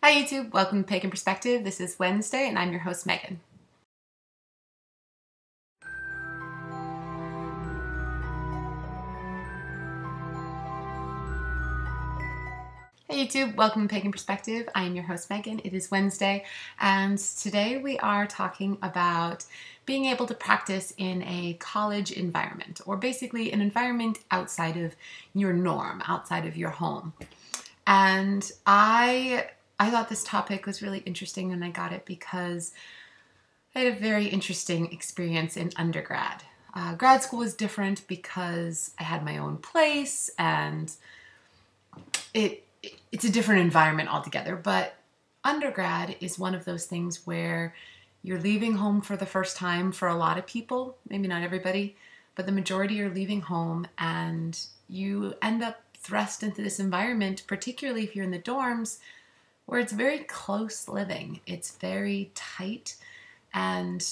Hi YouTube, welcome to Pagan Perspective. This is Wednesday and I'm your host Megan. Hey YouTube, welcome to Pagan Perspective. I am your host Megan. It is Wednesday and today we are talking about being able to practice in a college environment, or basically an environment outside of your norm, outside of your home. And I thought this topic was really interesting and I got it because I had a very interesting experience in undergrad. Grad school was different because I had my own place and it's a different environment altogether. But undergrad is one of those things where you're leaving home for the first time for a lot of people, maybe not everybody, but the majority are leaving home and you end up thrust into this environment, particularly if you're in the dorms, where it's very close living. It's very tight, and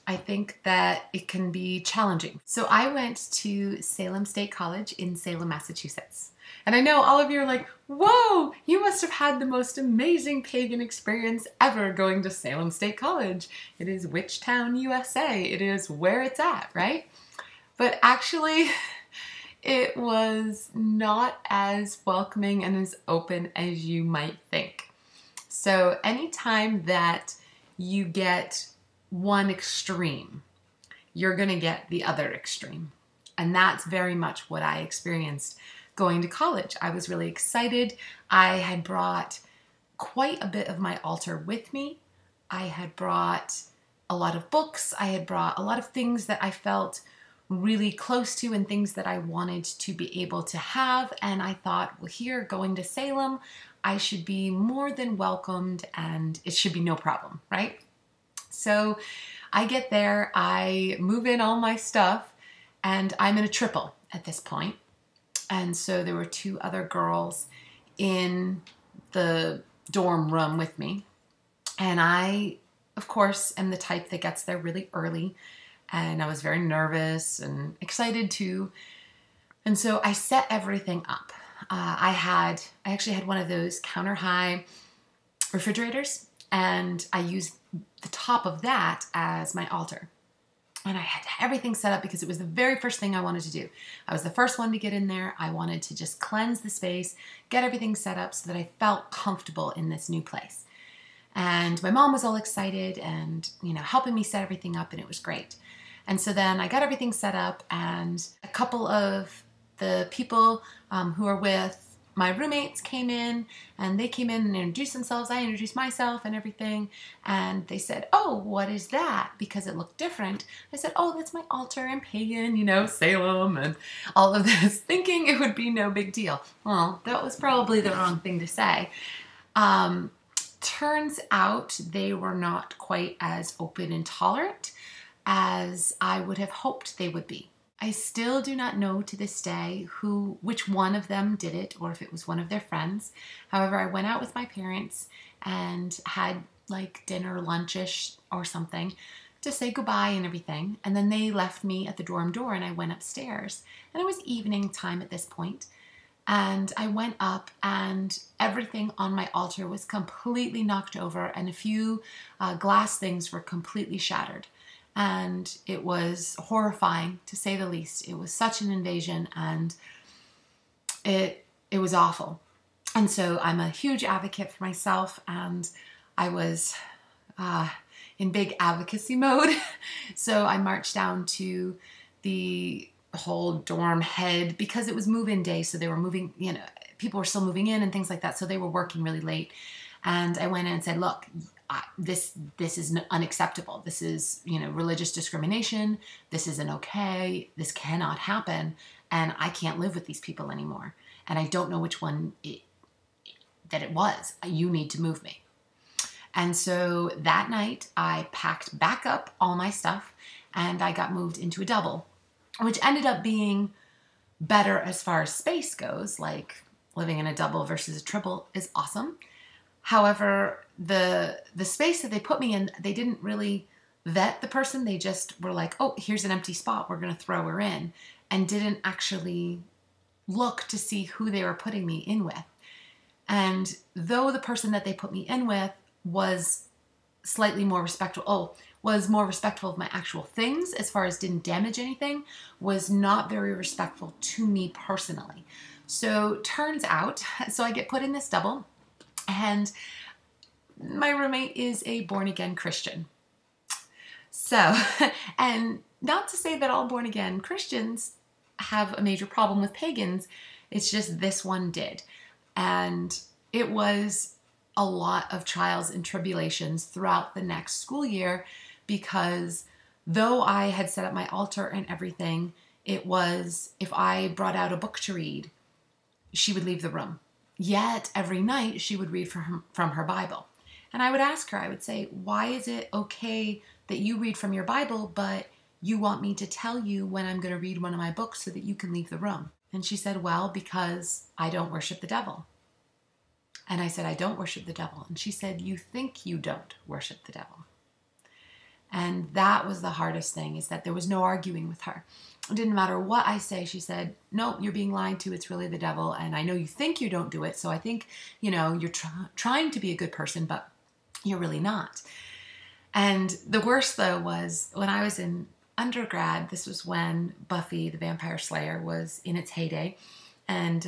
I think that it can be challenging. So I went to Salem State College in Salem, Massachusetts. And I know all of you are like, whoa, you must have had the most amazing pagan experience ever going to Salem State College. It is which town, USA? It is where it's at, right? But actually, it was not as welcoming and as open as you might think. So anytime that you get one extreme, you're going to get the other extreme. And that's very much what I experienced going to college. I was really excited. I had brought quite a bit of my altar with me. I had brought a lot of books. I had brought a lot of things that I felt really close to and things that I wanted to be able to have. And I thought, well, here, going to Salem, I should be more than welcomed and it should be no problem, right? So I get there, I move in all my stuff, and I'm in a triple at this point. And so there were two other girls in the dorm room with me. And I, of course, am the type that gets there really early. And I was very nervous and excited too. And so I set everything up. I actually had one of those counter high refrigerators, and I used the top of that as my altar. And I had everything set up because it was the very first thing I wanted to do. I was the first one to get in there. I wanted to just cleanse the space, get everything set up so that I felt comfortable in this new place. And my mom was all excited and, helping me set everything up, and it was great. And so then I got everything set up, and a couple of the people who are with my roommates came in, and they came in and introduced themselves. I introduced myself and everything, and they said, oh, what is that? Because it looked different. I said, oh, that's my altar and pagan, Salem and all of this, thinking it would be no big deal. Well, that was probably the wrong thing to say. Turns out they were not quite as open and tolerant as I would have hoped they would be. I still do not know to this day which one of them did it, or if it was one of their friends. However, I went out with my parents and had like dinner, lunchish or something to say goodbye and everything. And then they left me at the dorm door and I went upstairs. And it was evening time at this point. And I went up and everything on my altar was completely knocked over, and a few glass things were completely shattered. And it was horrifying, to say the least. It was such an invasion, and it was awful. And so I'm a huge advocate for myself, and I was in big advocacy mode. So I marched down to the whole dorm head because it was move-in day, so they were moving, people were still moving in and things like that, so they were working really late. And I went in and said, look, this is unacceptable. This is, religious discrimination. This isn't okay. This cannot happen. And I can't live with these people anymore. And I don't know which one it was. You need to move me. And so that night I packed back up all my stuff and I got moved into a double, which ended up being better as far as space goes. Like, living in a double versus a triple is awesome. However, the space that they put me in, they didn't really vet the person. They just were like, oh, here's an empty spot, we're going to throw her in, and didn't actually look to see who they were putting me in with. And though the person that they put me in with was slightly more respectful, was more respectful of my actual things as far as didn't damage anything, was not very respectful to me personally. So turns out, so I get put in this double, and my roommate is a born-again Christian. So, and not to say that all born-again Christians have a major problem with pagans, it's just this one did. And it was a lot of trials and tribulations throughout the next school year, because though I had set up my altar and everything, it was, if I brought out a book to read, she would leave the room. Yet every night she would read from her Bible. And I would ask her, I would say, why is it okay that you read from your Bible, but you want me to tell you when I'm going to read one of my books so that you can leave the room? And she said, well, because I don't worship the devil. And I said, I don't worship the devil. And she said, you think you don't worship the devil. And that was the hardest thing, is that there was no arguing with her. It didn't matter what I say. She said, no, you're being lied to. It's really the devil. And I know you think you don't do it. So I think, you're trying to be a good person, but you're really not. And the worst, though, was when I was in undergrad. This was when Buffy, the Vampire Slayer, was in its heyday. And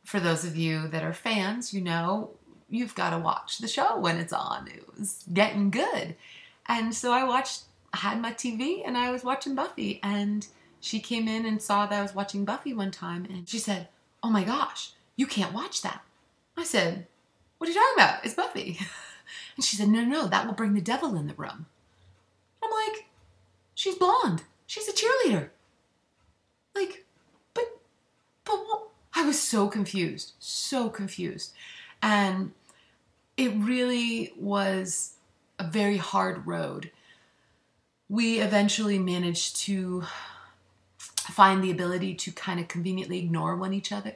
for those of you that are fans, you've got to watch the show when it's on. It was getting good. And so I had my TV and I was watching Buffy, and she came in and saw that I was watching Buffy one time, and she said, oh my gosh, you can't watch that. I said, what are you talking about? It's Buffy. And she said, no, that will bring the devil in the room. I'm like, she's blonde. She's a cheerleader. Like, but what? I was so confused. And it really was a very hard road. We eventually managed to find the ability to kind of conveniently ignore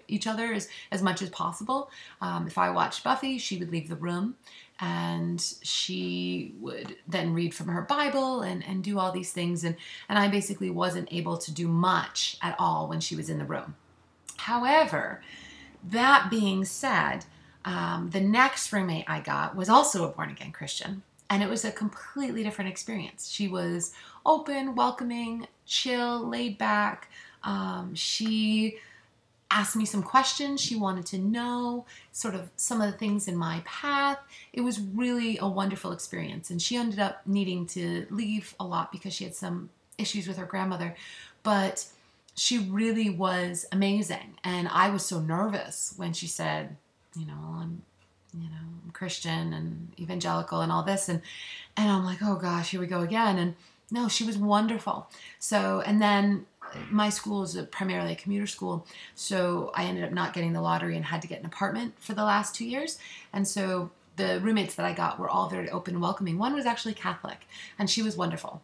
each other as much as possible. If I watched Buffy, she would leave the room, and she would then read from her Bible and do all these things. And I basically wasn't able to do much at all when she was in the room. However, that being said, the next roommate I got was also a born-again Christian, and it was a completely different experience. She was open, welcoming, chill, laid back. She asked me some questions. She wanted to know sort of some of the things in my path. It was really a wonderful experience, and she ended up needing to leave a lot because she had some issues with her grandmother, but she really was amazing. And I was so nervous when she said, I'm Christian and evangelical and all this. And I'm like, oh gosh, here we go again. And no, she was wonderful. So, and then my school is primarily a commuter school. So I ended up not getting the lottery and had to get an apartment for the last 2 years. And so the roommates that I got were all very open and welcoming. One was actually Catholic, and she was wonderful.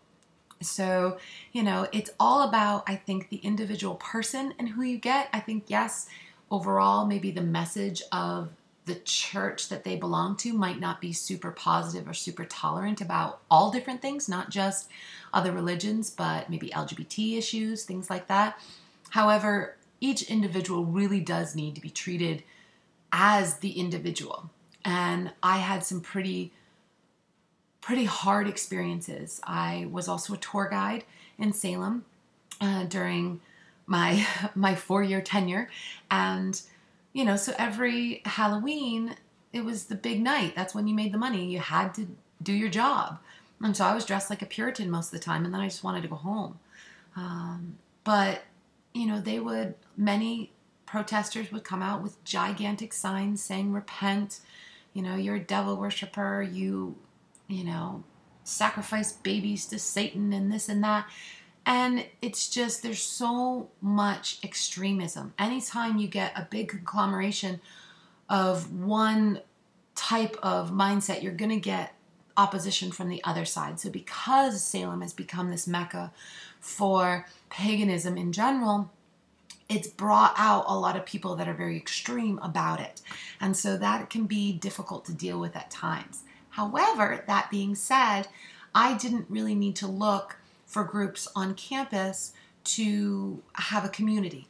So, it's all about, I think, the individual person and who you get. I think, yes, overall, maybe the message of the church that they belong to might not be super positive or super tolerant about all different things, not just other religions, but maybe LGBT issues, things like that. However, each individual really does need to be treated as the individual. And I had some pretty hard experiences. I was also a tour guide in Salem during my 4-year tenure. And, so every Halloween, it was the big night. That's when you made the money. You had to do your job. And so I was dressed like a Puritan most of the time, and then I just wanted to go home. But, many protesters would come out with gigantic signs saying, repent, you're a devil worshiper, you sacrifice babies to Satan and this and that. And it's just, there's so much extremism. Anytime you get a big conglomeration of one type of mindset, you're going to get opposition from the other side. So because Salem has become this mecca for paganism in general, it's brought out a lot of people that are very extreme about it. And so that can be difficult to deal with at times. However, that being said, I didn't really need to look for groups on campus to have a community.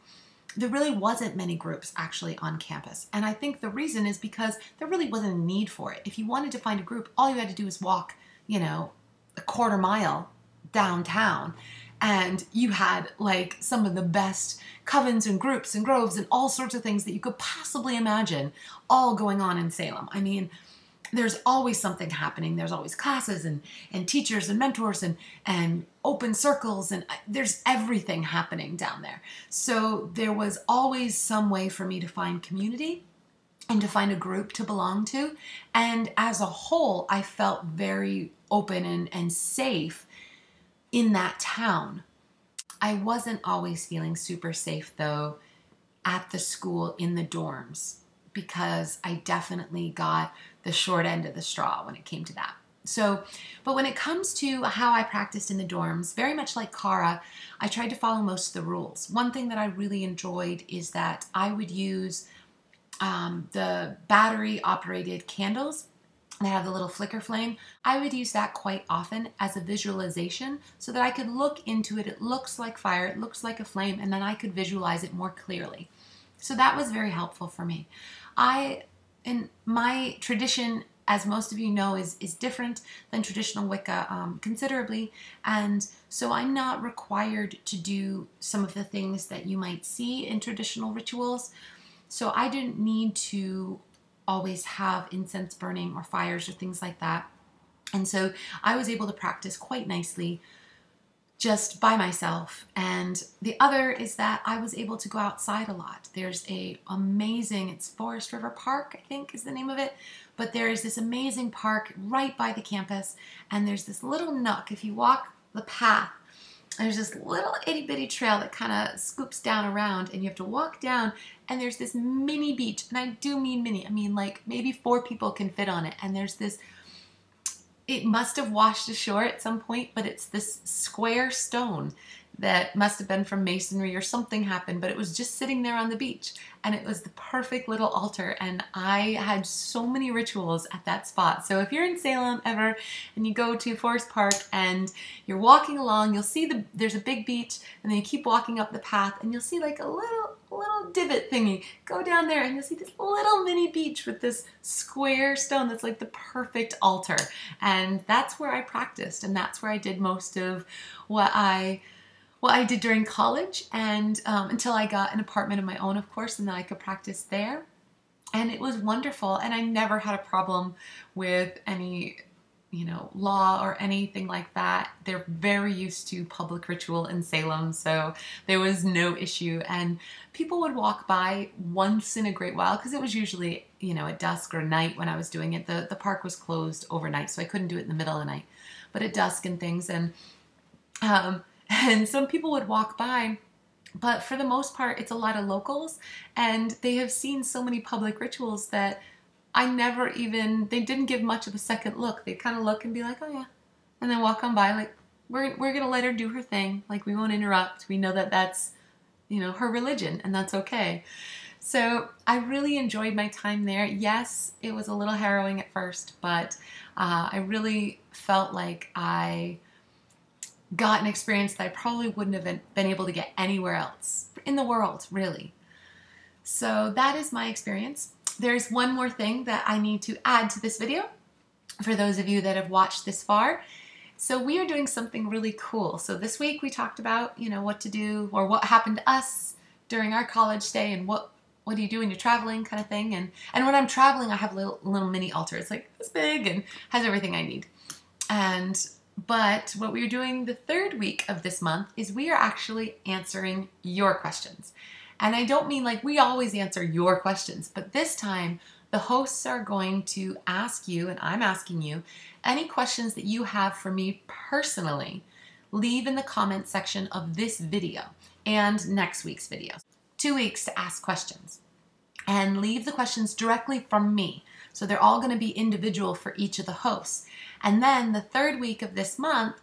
there really wasn't many groups actually on campus. And I think the reason is because there really wasn't a need for it. If you wanted to find a group, all you had to do was walk, a quarter mile downtown, and you had like some of the best covens and groups and groves and all sorts of things that you could possibly imagine all going on in Salem. I mean, there's always something happening. There's always classes and teachers and mentors and open circles, and there's everything happening down there. So there was always some way for me to find community and to find a group to belong to. And as a whole, I felt very open and safe in that town. I wasn't always feeling super safe though at the school in the dorms, because I definitely got the short end of the straw when it came to that. So, but when it comes to how I practiced in the dorms, very much like Cara, I tried to follow most of the rules. One thing that I really enjoyed is that I would use the battery-operated candles that have the little flicker flame. I would use that quite often as a visualization so that I could look into it. It looks like fire, it looks like a flame, and then I could visualize it more clearly. So that was very helpful for me. In my tradition, as most of you know, is different than traditional Wicca considerably, and so I'm not required to do some of the things that you might see in traditional rituals. So I didn't need to always have incense burning or fires or things like that. And so I was able to practice quite nicely just by myself. And the other is that I was able to go outside a lot. There's it's Forest River Park, I think is the name of it. But there is this amazing park right by the campus. And there's this little nook. If you walk the path, there's this little itty bitty trail that kind of scoops down around, and you have to walk down, and there's this mini beach. And I do mean mini. I mean like maybe 4 people can fit on it. And there's this, it must have washed ashore at some point, but it's this square stone that must have been from masonry or something happened, but it was just sitting there on the beach, and it was the perfect little altar. And I had so many rituals at that spot. So if you're in Salem ever and you go to Forest Park and you're walking along, you'll see there's a big beach, and then you keep walking up the path and you'll see like a little divot thingy. Go down there and you'll see this little mini beach with this square stone that's like the perfect altar. And that's where I practiced, and that's where I did most of what I did during college, and until I got an apartment of my own, of course, and then I could practice there. And it was wonderful, and I never had a problem with any, law or anything like that. They're very used to public ritual in Salem, so there was no issue. And people would walk by once in a great while, because it was usually, at dusk or night when I was doing it. The park was closed overnight, so I couldn't do it in the middle of the night, but at dusk and things. And some people would walk by, but for the most part, it's a lot of locals, and they have seen so many public rituals that they didn't give much of a second look. They kind of look and be like, oh yeah, and then walk on by like, we're going to let her do her thing. Like, we won't interrupt. We know that that's, her religion, and that's okay. So I really enjoyed my time there. Yes, it was a little harrowing at first, but I really felt like I got an experience that I probably wouldn't have been able to get anywhere else in the world, really. So that is my experience. There's one more thing that I need to add to this video for those of you that have watched this far. So we are doing something really cool. So this week we talked about, what to do or what happened to us during our college stay, and what do you do when you're traveling, kind of thing. And when I'm traveling, I have a little mini altar. It's like this big and has everything I need. But what we are doing the 3rd week of this month is we are actually answering your questions. And I don't mean like we always answer your questions, but this time the hosts are going to ask you, and I'm asking you, any questions that you have for me personally. Leave in the comment section of this video and next week's video. 2 weeks to ask questions. And leave the questions directly from me. So they're all going to be individual for each of the hosts. And then the 3rd week of this month,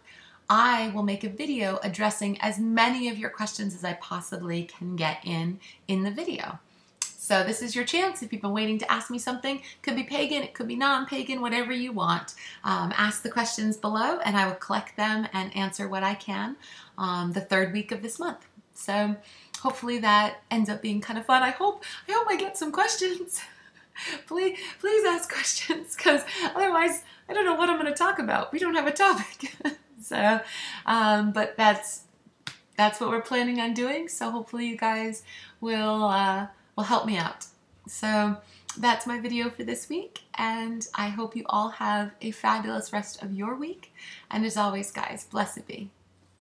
I will make a video addressing as many of your questions as I possibly can get in the video. So this is your chance. If you've been waiting to ask me something, it could be pagan, it could be non-pagan, whatever you want. Ask the questions below, and I will collect them and answer what I can the 3rd week of this month. So hopefully that ends up being kind of fun. I hope I get some questions. Please ask questions, because otherwise I don't know what I'm going to talk about. We don't have a topic. So, but that's what we're planning on doing. So hopefully you guys will help me out. So that's my video for this week, and I hope you all have a fabulous rest of your week. And as always, guys, blessed be.